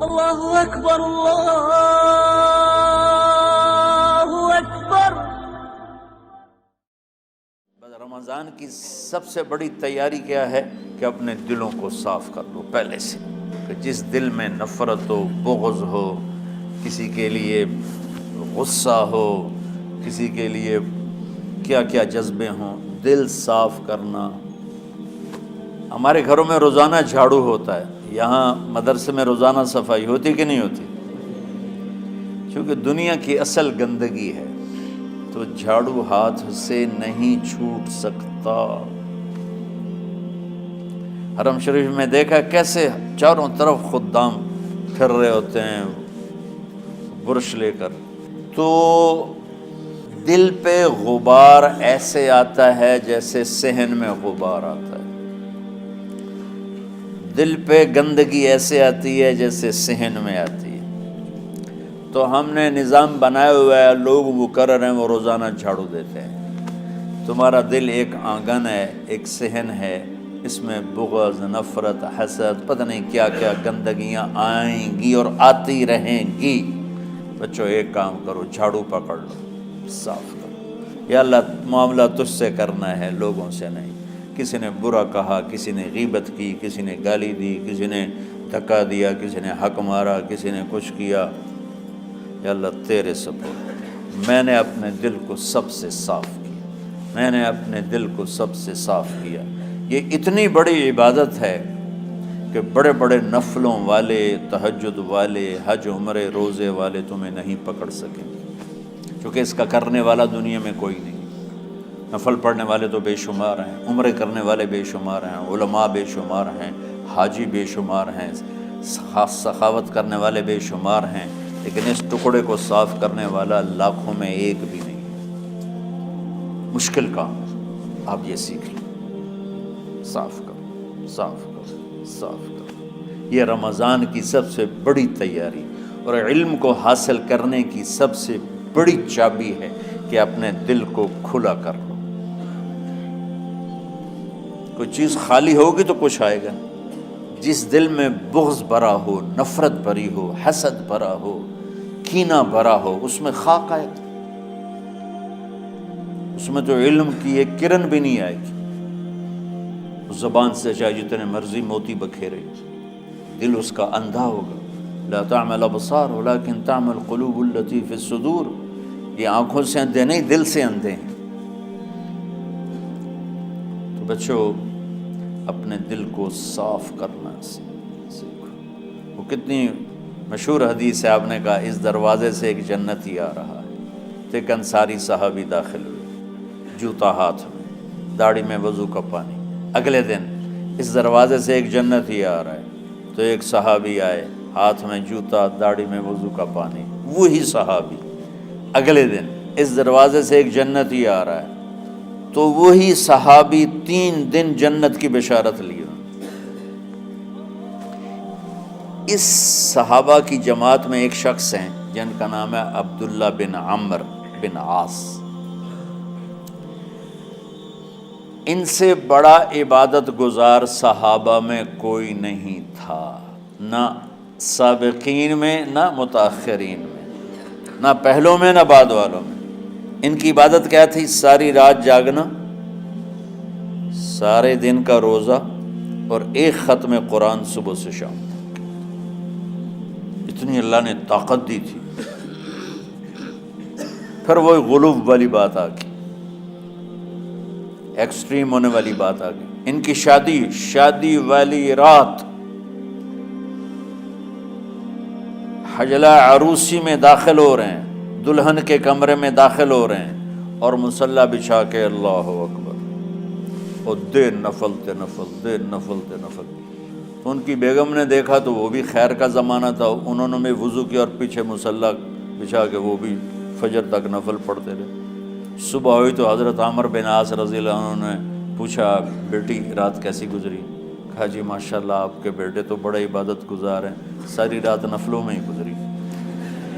اللہ اکبر اللہ اکبر۔ رمضان کی سب سے بڑی تیاری کیا ہے کہ اپنے دلوں کو صاف کر لو پہلے سے، کہ جس دل میں نفرت ہو، بغض ہو، کسی کے لیے غصہ ہو، کسی کے لیے کیا کیا جذبے ہوں، دل صاف کرنا۔ ہمارے گھروں میں روزانہ جھاڑو ہوتا ہے، یہاں مدرسے میں روزانہ صفائی ہوتی کہ نہیں ہوتی؟ کیونکہ دنیا کی اصل گندگی ہے تو جھاڑو ہاتھ سے نہیں چھوٹ سکتا۔ حرم شریف میں دیکھا کیسے چاروں طرف خدام پھر رہے ہوتے ہیں برش لے کر، تو دل پہ غبار ایسے آتا ہے جیسے صحن میں غبار آتا ہے، دل پہ گندگی ایسے آتی ہے جیسے صحن میں آتی ہے۔ تو ہم نے نظام بنایا ہوا ہے، لوگ وہ کر رہے ہیں، وہ روزانہ جھاڑو دیتے ہیں۔ تمہارا دل ایک آنگن ہے، ایک صحن ہے، اس میں بغض، نفرت، حسد، پتہ نہیں کیا کیا گندگیاں آئیں گی اور آتی رہیں گی۔ بچوں ایک کام کرو، جھاڑو پکڑ لو، صاف کرو۔ یا اللہ معاملہ تجھ سے کرنا ہے، لوگوں سے نہیں۔ کسی نے برا کہا، کسی نے غیبت کی، کسی نے گالی دی، کسی نے دھکا دیا، کسی نے حق مارا، کسی نے کچھ کیا، یا اللہ تیرے سپرد میں نے اپنے دل کو سب سے صاف کیا، میں نے اپنے دل کو سب سے صاف کیا۔ یہ اتنی بڑی عبادت ہے کہ بڑے بڑے نفلوں والے، تہجد والے، حج عمرے روزے والے تمہیں نہیں پکڑ سکیں، کیونکہ اس کا کرنے والا دنیا میں کوئی نہیں۔ نفل پڑھنے والے تو بے شمار ہیں، عمرے کرنے والے بے شمار ہیں، علماء بے شمار ہیں، حاجی بے شمار ہیں، سخاوت کرنے والے بے شمار ہیں، لیکن اس ٹکڑے کو صاف کرنے والا لاکھوں میں ایک بھی نہیں۔ مشکل کام ہے، آپ یہ سیکھ لیں، صاف کرو، صاف کرو، صاف کرو۔ یہ رمضان کی سب سے بڑی تیاری اور علم کو حاصل کرنے کی سب سے بڑی چابی ہے کہ اپنے دل کو کھلا کر لو۔ کوئی چیز خالی ہوگی تو کچھ آئے گا۔ جس دل میں بغض بھرا ہو، نفرت بھری ہو، حسد بھرا ہو، کینہ بھرا ہو، اس میں خاک آئے گا، اس میں تو علم کی ایک کرن بھی نہیں آئے گی۔ زبان سے چاہے جتنے مرضی موتی بکھیرے، دل اس کا اندھا ہوگا۔ لا تعمى الابصار ولكن تعمى القلوب التي في الصدور۔ یہ آنکھوں سے اندھے نہیں، دل سے اندھے ہیں۔ تو بچوں اپنے دل کو صاف کرنا سیکھو۔ وہ کتنی مشہور حدیث ہے، آپ نے کہا اس دروازے سے ایک جنتی آ رہا ہے، تو ایک انصاری صحابی داخل ہوئے، جوتا ہاتھ میں، داڑھی میں وضو کا پانی۔ اگلے دن اس دروازے سے ایک جنتی آ رہا ہے، تو ایک صحابی آئے، ہاتھ میں جوتا، داڑھی میں وضو کا پانی۔ وہی صحابی اگلے دن اس دروازے سے ایک جنتی آ رہا ہے، تو وہی صحابی 3 دن جنت کی بشارت لیے۔ اس صحابہ کی جماعت میں ایک شخص ہیں جن کا نام ہے عبداللہ بن عمرو بن عاص۔ ان سے بڑا عبادت گزار صحابہ میں کوئی نہیں تھا، نہ سابقین میں نہ متاخرین میں، نہ پہلوں میں نہ بعد والوں میں۔ ان کی عبادت کیا تھی؟ ساری رات جاگنا، سارے دن کا روزہ، اور ایک ختم قرآن صبح سے شام تک۔ اتنی اللہ نے طاقت دی تھی۔ پھر وہ غلوب والی بات آ گئی، ایکسٹریم ہونے والی بات آ گئی۔ ان کی شادی والی رات حجلہ عروسی میں داخل ہو رہے ہیں، دلہن کے کمرے میں داخل ہو رہے ہیں، اور مصلی بچھا کے اللہ اکبر، اور دیر نفل تے نفل، دیر نفل تے نفل۔ تو ان کی بیگم نے دیکھا تو وہ بھی خیر کا زمانہ تھا، انہوں نے بھی وضو کیا اور پیچھے مصلی بچھا کے وہ بھی فجر تک نفل پڑھتے رہے۔ صبح ہوئی تو حضرت عمرو بن عاص رضی اللہ عنہ نے پوچھا، بیٹی رات کیسی گزری؟ کہا جی ماشاءاللہ آپ کے بیٹے تو بڑے عبادت گزار ہیں، ساری رات نفلوں میں ہی گزری۔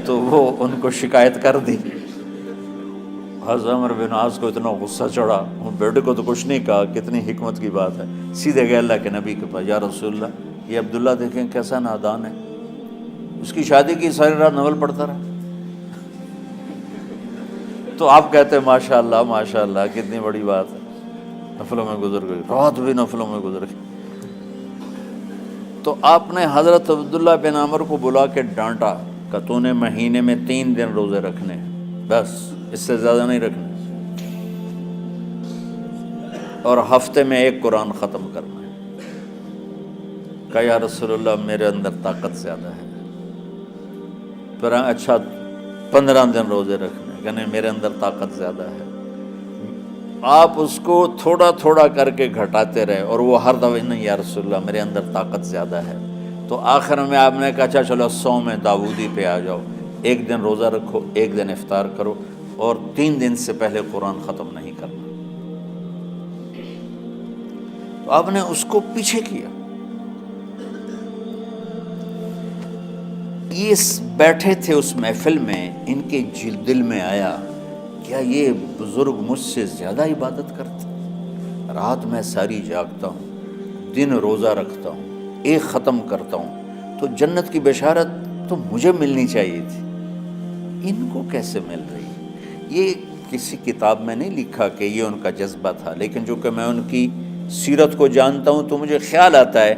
تو وہ ان کو شکایت کر دی۔ حضرت عمرو بن عاص کو اتنا غصہ چڑھا، وہ بیٹے کو تو کچھ نہیں کہا، کتنی حکمت کی بات ہے، سیدھے گئے اللہ کے نبی کے پاس، یا رسول اللہ یہ عبداللہ دیکھیں کیسا نادان ہے، اس کی شادی کی ساری رات نفل پڑھتا رہا. تو آپ کہتے ہیں ماشاء اللہ کتنی بڑی بات ہے، نفلوں میں گزر گئی، رات بھی نفلوں میں گزر گئی. تو آپ نے حضرت عبداللہ بن عمر کو بلا کے ڈانٹا کہ تو نے مہینے میں 3 دن روزے رکھنے ہیں، بس اس سے زیادہ نہیں رکھنے، اور ہفتے میں 1 قرآن ختم کرنا ہے. کہا یا رسول اللہ میرے اندر طاقت زیادہ ہے. پھر اچھا 15 دن روزے رکھنے، کہ نہیں میرے اندر طاقت زیادہ ہے. آپ اس کو تھوڑا تھوڑا کر کے گھٹاتے رہے، اور وہ ہر دفعہ نہیں یا رسول اللہ میرے اندر طاقت زیادہ ہے. تو آخر میں آپ نے کہا اچھا چلو 100 میں داؤدی پہ آ جاؤ، 1 دن روزہ رکھو، 1 دن افطار کرو، اور 3 دن سے پہلے قرآن ختم نہیں کرنا. تو آپ نے اس کو پیچھے کیا. یہ بیٹھے تھے اس محفل میں، ان کے دل میں آیا کیا یہ بزرگ مجھ سے زیادہ عبادت کرتے؟ رات میں ساری جاگتا ہوں، دن روزہ رکھتا ہوں، 1 ختم کرتا ہوں، تو جنت کی بشارت تو مجھے ملنی چاہیے تھی، ان کو کیسے مل رہی؟ یہ کسی کتاب میں نہیں لکھا کہ یہ ان کا جذبہ تھا، لیکن جو کہ میں ان کی سیرت کو جانتا ہوں تو مجھے خیال آتا ہے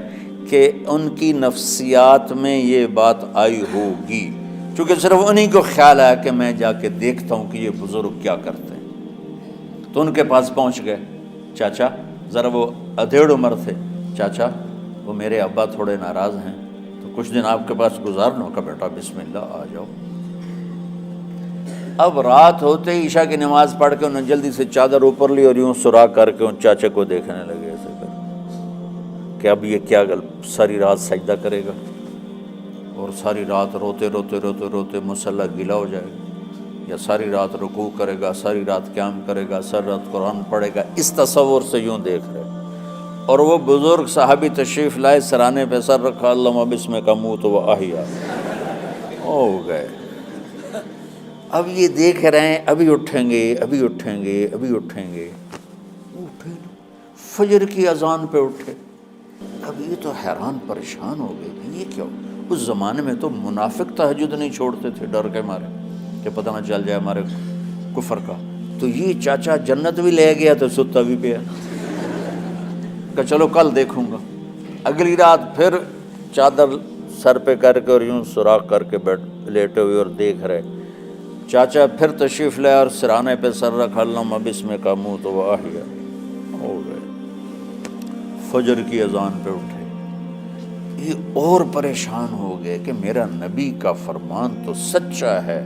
کہ ان کی نفسیات میں یہ بات آئی ہوگی، چونکہ صرف انہی کو خیال آیا کہ میں جا کے دیکھتا ہوں کہ یہ بزرگ کیا کرتے ہیں. تو ان کے پاس پہنچ گئے. چاچا، ذرا وہ ادھیڑ عمر تھے، چاچا وہ میرے ابا تھوڑے ناراض ہیں تو کچھ دن آپ کے پاس گزار لوں. کا بیٹا بسم اللہ آ جاؤ. اب رات ہوتے ہی عشاء کی نماز پڑھ کے انہوں نے جلدی سے چادر اوپر لی اور یوں سراغ کر کے ان چاچے کو دیکھنے لگے ایسے کر کہ اب یہ کیا ساری رات سجدہ کرے گا اور ساری رات روتے روتے روتے روتے مصلی گیلا ہو جائے گا، یا ساری رات رکوع کرے گا، ساری رات قیام کرے گا، ساری رات قرآن پڑھے گا. اس تصور سے یوں دیکھ رہے. اور وہ بزرگ صحابی تشریف لائے، سرانے پہ سر رکھا، اللہم بسمک اموت و احیا، ہو گئے. اب یہ دیکھ رہے ہیں ابھی اٹھیں گے، ابھی اٹھیں گے، ابھی اٹھیں گے. اٹھے فجر کی اذان پہ اٹھے. اب یہ تو حیران پریشان ہو گئے کہ یہ کیا؟ اس زمانے میں تو منافق تہجد نہیں چھوڑتے تھے ڈر کے مارے کہ پتہ نہ چل جائے ہمارے کفر کا. تو یہ چاچا جنت بھی لے گیا تو ستا بھی پیا کہ چلو کل دیکھوں گا. اگلی رات پھر چادر سر پہ کر کے اور یوں سوراخ کر کے لیٹے ہوئے اور دیکھ رہے. چاچا پھر تشریف لے اور سرانے پہ سر رکھا، اللہم بسمک اموت و احیا، ہو گئے. فجر کی اذان پہ اٹھے. یہ اور پریشان ہو گئے کہ میرا نبی کا فرمان تو سچا ہے،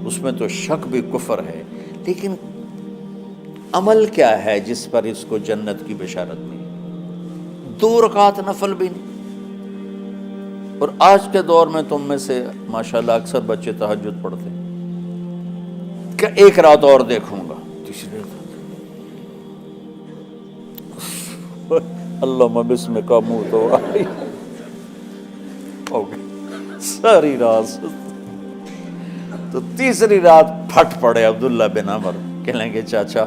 اس میں تو شک بھی کفر ہے، لیکن عمل کیا ہے جس پر اس کو جنت کی بشارت ملی؟ 2 رکعت نفل بھی نہیں. اور آج کے دور میں تم میں سے ماشاءاللہ اکثر بچے تہجد پڑھتے ہیں کہ 1 رات اور دیکھوں گا، تیسری رات اللہم بسمک اموت و احیا، ہو گئی ساری رات. تو تیسری رات پھٹ پڑے عبداللہ بن عمر، کہنے لگے چاچا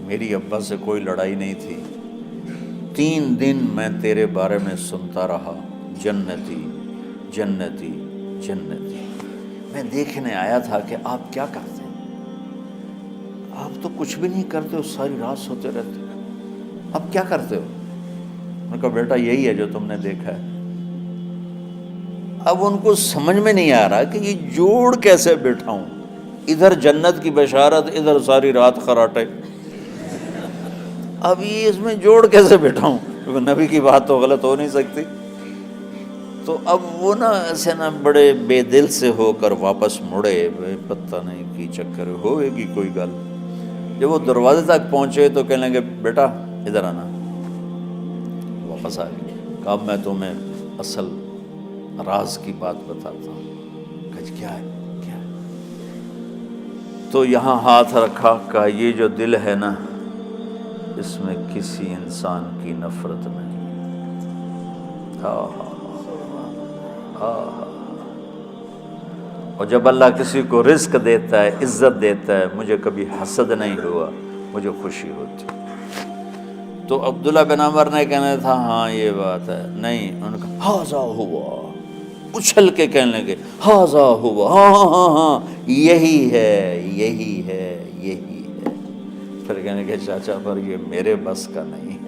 میری ابا سے کوئی لڑائی نہیں تھی، 3 دن میں تیرے بارے میں سنتا رہا، جنتی جنتی جنتی. میں دیکھنے آیا تھا کہ آپ کیا کرتے ہیں. آپ تو کچھ بھی نہیں کرتے ہو، ساری رات سوتے رہتے ہو، اب کیا کرتے ہو؟ میں نے کہا بیٹا یہی ہے جو تم نے دیکھا ہے. اب ان کو سمجھ میں نہیں آ رہا کہ یہ جوڑ کیسے بٹھاؤں، ادھر جنت کی بشارت، ادھر ساری رات خراٹے. اب یہ اس میں جوڑ کیسے بٹھاؤں، کیونکہ نبی کی بات تو غلط ہو نہیں سکتی. تو اب وہ ایسے بڑے بے دل سے ہو کر واپس مڑے، پتہ نہیں کی چکر ہوئے گی کوئی گل. جب وہ دروازے تک پہنچے تو کہنے لگے بیٹا ادھر آنا. واپس آ گئے. کہا میں تمہیں اصل راز کی بات بتاتا ہوں. کہا کیا ہے کیا ہے؟ تو یہاں ہاتھ رکھا، کہا یہ جو دل ہے نا اس میں کسی انسان کی نفرت نہیں. اور جب اللہ کسی کو رزق دیتا ہے، عزت دیتا ہے، مجھے کبھی حسد نہیں ہوا، مجھے خوشی ہوتی. تو عبداللہ بن عمر نے کہنا تھا ہاں یہ بات ہے، نہیں، ان کا ہاذا ہوا، اچھل کے کہنے لگے ہاذا ہوا، ہاں ہاں ہاں ہاں یہی ہے یہی ہے یہی ہے۔ پھر کہنے کہ چاچا پر یہ میرے بس کا نہیں ہے،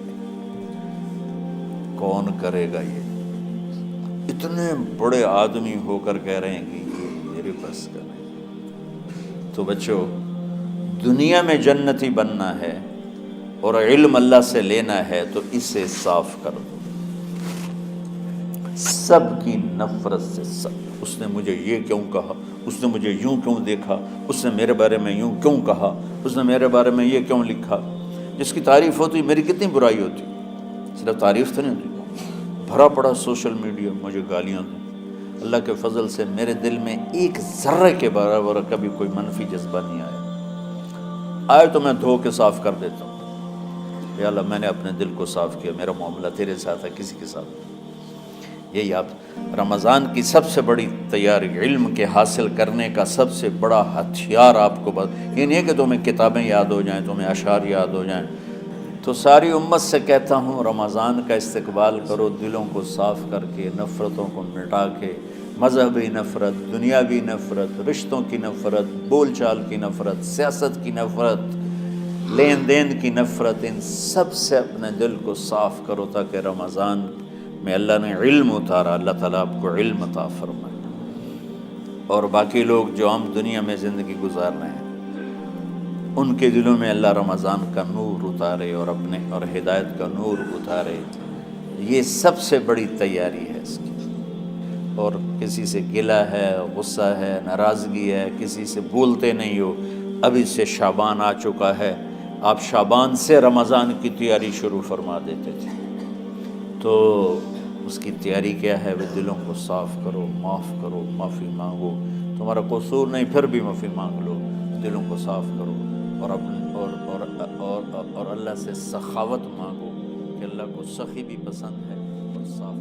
کون کرے گا یہ؟ اتنے بڑے آدمی ہو کر کہہ رہے ہیں کہ یہ میرے بس کا نہیں۔ تو بچوں، دنیا میں جنتی بننا ہے اور علم اللہ سے لینا ہے تو اسے صاف کر دو، سب کی نفرت سے۔ سب، اس نے مجھے یہ کیوں کہا، اس نے مجھے یوں کیوں دیکھا، اس نے میرے بارے میں یوں کیوں کہا، اس نے میرے بارے میں یہ کیوں لکھا۔ جس کی تعریف ہوتی میری کتنی برائی ہوتی، صرف تعریف تو نہیں ہوتی، بھرا پڑا سوشل میڈیا مجھے گالیاں دیں۔ اللہ کے فضل سے میرے دل میں ایک ذرے کے برابر کبھی کوئی منفی جذبہ نہیں آیا، آئے تو میں دھو کے صاف کر دیتا ہوں۔ یا اللہ میں نے اپنے دل کو صاف کیا، میرا معاملہ تیرے ساتھ ہے، کسی کے ساتھ۔ یہی آپ رمضان کی سب سے بڑی تیاری، علم کے حاصل کرنے کا سب سے بڑا ہتھیار آپ کو یہ نہیں ہے کہ تمہیں کتابیں یاد ہو جائیں، تمہیں اشعار یاد ہو جائیں۔ تو ساری امت سے کہتا ہوں رمضان کا استقبال کرو، دلوں کو صاف کر کے، نفرتوں کو مٹا کے، مذہبی نفرت، دنیاوی نفرت، رشتوں کی نفرت، بول چال کی نفرت، سیاست کی نفرت، لین دین کی نفرت، ان سب سے اپنے دل کو صاف کرو تاکہ رمضان میں اللہ نے علم اتارا، اللہ تعالیٰ آپ کو علم عطا فرمائے، اور باقی لوگ جو عام دنیا میں زندگی گزار رہے ہیں ان کے دلوں میں اللہ رمضان کا نور اتارے اور اپنے اور ہدایت کا نور اتارے۔ یہ سب سے بڑی تیاری ہے اس کی۔ اور کسی سے گلہ ہے، غصہ ہے، ناراضگی ہے، کسی سے بولتے نہیں ہو، ابھی سے شعبان آ چکا ہے، آپ شعبان سے رمضان کی تیاری شروع فرما دیتے تھے۔ تو اس کی تیاری کیا ہے؟ وہ دلوں کو صاف کرو، معاف کرو، معافی مانگو، تمہارا قصور نہیں پھر بھی معافی مانگ لو، دلوں کو صاف کرو، اور اللہ سے سخاوت مانگو کہ اللہ کو سخی بھی پسند ہے اور صاف